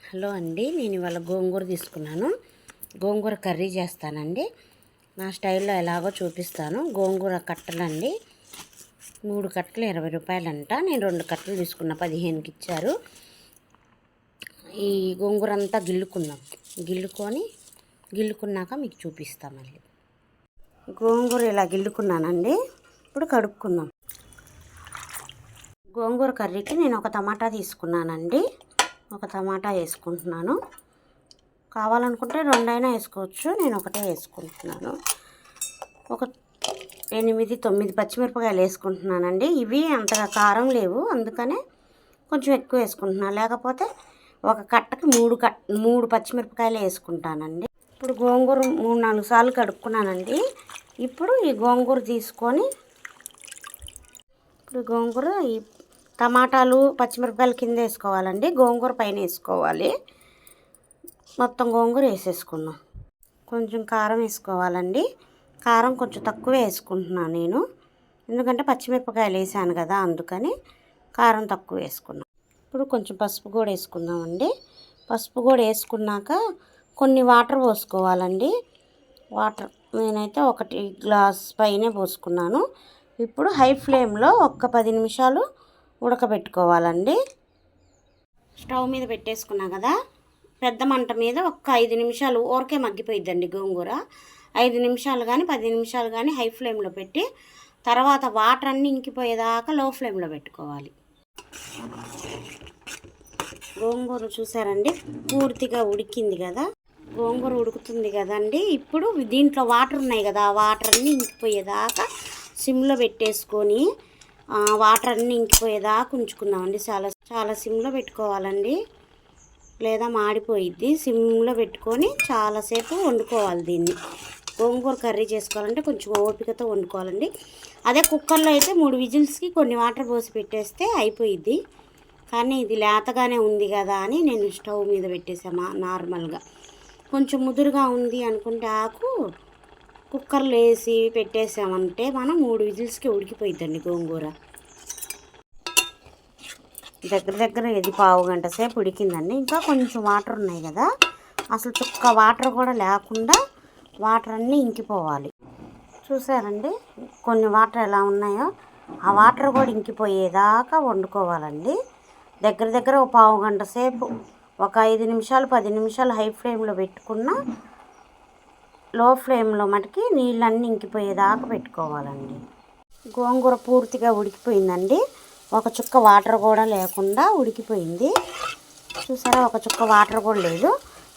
Hello అండి, నేను ఇవాళ గోంగూర తీసుకున్నాను. గోంగూర కర్రీ చేస్తానండి. నా స్టైల్లో ఎలాగో చూపిస్తాను. గోంగూర కట్టలండి, 3 కట్టలు 20 రూపాయలంట. నేను 2 కట్టలు తీసుకున్నా, 15కి ఇచ్చారు. ఈ గోంగూర అంతా గిల్లుకున్నాక మీకు చూపిస్తాం. మళ్ళీ గోంగూర ఇలా గిల్లుకున్నానండి. ఇప్పుడు కడుక్కుందాం. గోంగూర కర్రీకి నేను ఒక టమాటా తీసుకున్నానండి. ఒక టమాటా వేసుకుంటున్నాను. కావాలనుకుంటే 2 అయినా వేసుకోవచ్చు, నేను ఒకటే వేసుకుంటున్నాను. ఒక 8-9 పచ్చిమిరపకాయలు వేసుకుంటున్నానండి. ఇవి అంతగా కారం లేవు, అందుకనే కొంచెం ఎక్కువ వేసుకుంటున్నాను. లేకపోతే ఒక కట్టకి 3 పచ్చిమిరపకాయలు వేసుకుంటానండి. ఇప్పుడు గోంగూర 3-4 సార్లు కడుక్కున్నానండి. ఇప్పుడు ఈ గోంగూర తీసుకొని ఈ టమాటాలు పచ్చిమిరపకాయలు కింద వేసుకోవాలండి, గోంగూర పైన వేసుకోవాలి. మొత్తం గోంగూర వేసేసుకున్నాం. కొంచెం కారం వేసుకోవాలండి. కారం కొంచెం తక్కువే వేసుకుంటున్నాను నేను, ఎందుకంటే పచ్చిమిరపకాయలు వేసాను కదా, అందుకని కారం తక్కువ వేసుకున్నాను. ఇప్పుడు కొంచెం పసుపు కూడా వేసుకుందామండి. పసుపు కూడా వేసుకున్నాక కొన్ని వాటర్ పోసుకోవాలండి. వాటర్ నేనైతే 1 గ్లాస్ పైనే పోసుకున్నాను. ఇప్పుడు హై ఫ్లేమ్లో ఒక 10 నిమిషాలు ఉడకబెట్టుకోవాలండి. స్టవ్ మీద పెట్టేసుకున్నా కదా, పెద్ద మంట మీద ఒక 5 నిమిషాలు ఊరికే మగ్గిపోయిద్దండి గోంగూర. 5 నిమిషాలు కానీ 10 నిమిషాలు కానీ హై ఫ్లేమ్లో పెట్టి, తర్వాత వాటర్ అన్నీ ఇంకిపోయేదాకా లో ఫ్లేమ్లో పెట్టుకోవాలి. గోంగూర చూసారండి, పూర్తిగా ఉడికింది కదా. గోంగూర ఉడుకుతుంది కదండి. ఇప్పుడు దీంట్లో వాటర్ ఉన్నాయి కదా, ఆ వాటర్ అన్నీ ఇంకిపోయేదాకా సిమ్లో పెట్టేసుకొని వాటర్ అన్నీ ఇంకిపోయేదాకా ఉంచుకుందామండి. చాలా సిమ్లో పెట్టుకోవాలండి, లేదా మాడిపోయిద్ది. సిమ్లో పెట్టుకొని చాలాసేపు వండుకోవాలి. దీన్ని గోంగూర కర్రీ చేసుకోవాలంటే కొంచెం ఓపికతో వండుకోవాలండి. అదే కుక్కర్లో అయితే 3 విజిల్స్కి కొన్ని వాటర్ పోసి పెట్టేస్తే అయిపోయిద్ది. కానీ ఇది లేతగానే ఉంది కదా అని నేను స్టవ్ మీద పెట్టేసామా నార్మల్గా. కొంచెం ముదురుగా ఉంది అనుకుంటే ఆకు కుక్కర్లో వేసి పెట్టేసామంటే మనం 3 విజిల్స్కి ఉడికిపోయిద్దండి గోంగూర. దగ్గర ఇది 1/2 గంట సేపు ఉడికిందండి. ఇంకా కొంచెం వాటర్ ఉన్నాయి కదా, అసలు చుక్క వాటర్ కూడా లేకుండా వాటర్ అన్నీ ఇంకిపోవాలి. చూసారండి కొన్ని వాటర్ ఎలా ఉన్నాయో, ఆ వాటర్ కూడా ఇంకిపోయేదాకా వండుకోవాలండి. దగ్గర ఒక 1/2 గంట సేపు, ఒక 5 నిమిషాలు 10 నిమిషాలు హై ఫ్లేమ్లో పెట్టుకున్న, లో ఫ్లేమ్లో మటుకి నీళ్ళన్నీ ఇంకిపోయేదాకా పెట్టుకోవాలండి. గోంగూర పూర్తిగా ఉడికిపోయిందండి. ఒక చుక్క వాటర్ కూడా లేకుండా ఉడికిపోయింది. చూసారా, ఒక చుక్క వాటర్ కూడా లేదు.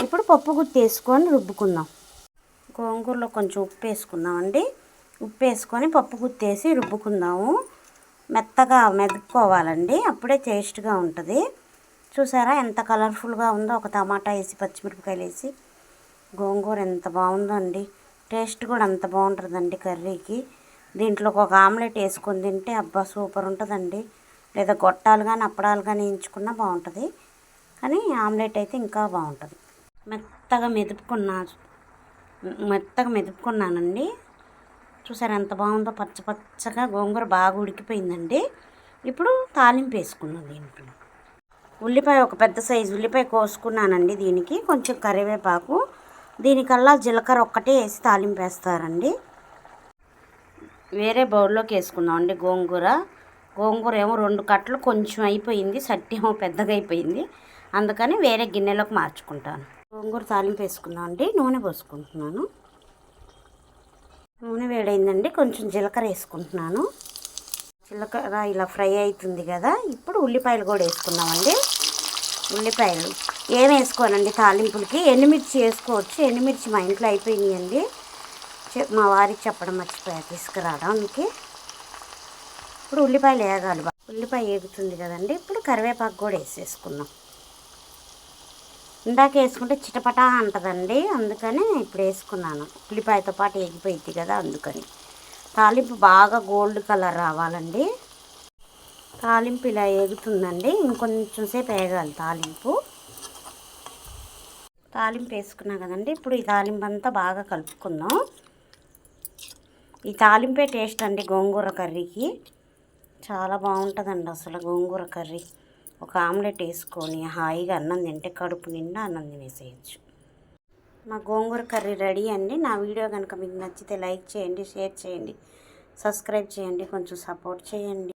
ఇప్పుడు పప్పు గుత్తి వేసుకొని రుబ్బుకుందాం. గోంగూరలో కొంచెం ఉప్పు వేసుకుందామండి. ఉప్పు వేసుకొని పప్పు గుత్తి వేసి రుబ్బుకుందాము. మెత్తగా మెదుపుకోవాలండి, అప్పుడే టేస్ట్గా ఉంటుంది. చూసారా ఎంత కలర్ఫుల్గా ఉందో. ఒక టమాటా వేసి పచ్చిమిరపకాయలు వేసి గోంగూర ఎంత బాగుందో అండి. టేస్ట్ కూడా అంత బాగుంటుందండి కర్రీకి. దీంట్లో ఒక ఆమ్లెట్ వేసుకొని తింటే అబ్బా సూపర్ ఉంటుందండి. లేదా గొట్టాలు కానీ అప్పడాలు కానీ వేయించుకున్నా బాగుంటుంది, కానీ ఆమ్లెట్ అయితే ఇంకా బాగుంటుంది. మెత్తగా మెదుపుకున్నానండి. చూసారు ఎంత బాగుందో, పచ్చగా గోంగూర బాగా ఉడికిపోయిందండి. ఇప్పుడు తాలింపు వేసుకున్నాం. దీంట్లో ఉల్లిపాయ, ఒక పెద్ద సైజు ఉల్లిపాయ కోసుకున్నానండి. దీనికి కొంచెం కరివేపాకు, దీనికల్లా జీలకర్ర ఒక్కటే వేసి తాలింపు వేస్తారండి. వేరే బౌల్లోకి వేసుకుందామండి. గోంగూర ఏమో 2 కట్టలు కొంచెం అయిపోయింది, సట్టి ఏమో పెద్దగా అయిపోయింది, అందుకని వేరే గిన్నెలోకి మార్చుకుంటాను. గోంగూర తాలింపు వేసుకుందామండి. నూనె పోసుకుంటున్నాను. నూనె వేడైందండి, కొంచెం జీలకర్ర వేసుకుంటున్నాను. జీలకర్ర ఇలా ఫ్రై అవుతుంది కదా, ఇప్పుడు ఉల్లిపాయలు కూడా వేసుకుందామండి. ఉల్లిపాయలు ఏం వేసుకోనండి తాలింపులకి, ఎండుమిర్చి వేసుకోవచ్చు. ఎండుమిర్చి మా ఇంట్లో అయిపోయినాయండి, మా వారికి చెప్పడం మర్చిపోయా తీసుకురావడానికి. ఇప్పుడు ఉల్లిపాయలు వేగాలి. ఉల్లిపాయ వేగుతుంది కదండి, ఇప్పుడు కరివేపాకు కూడా వేసేసుకుందాం. ఇందాక వేసుకుంటే చిటపటా అంటదండి, అందుకని ఇప్పుడు వేసుకున్నాను. ఉల్లిపాయతో పాటు వేగిపోయింది కదా, అందుకని. తాలింపు బాగా గోల్డ్ కలర్ రావాలండి. తాలింపు ఇలా వేగుతుందండి, ఇంకొంచెం సేపు వేగాలి తాలింపు. వేసుకున్నా కదండి, ఇప్పుడు ఈ తాలింపు అంతా బాగా కలుపుకుందాం. ఈ తాలింపే టేస్ట్ అండి గోంగూర కర్రీకి, చాలా బాగుంటుందండి అసలు గోంగూర కర్రీ. ఒక ఆమ్లెట్ వేసుకొని హాయిగా అన్నం తింటే కడుపు నిండా అన్నం తినేసేయచ్చు. మా గోంగూర కర్రీ రెడీ అండి. నా వీడియో కనుక మీకు నచ్చితే లైక్ చేయండి, షేర్ చేయండి, సబ్స్క్రైబ్ చేయండి, కొంచెం సపోర్ట్ చేయండి.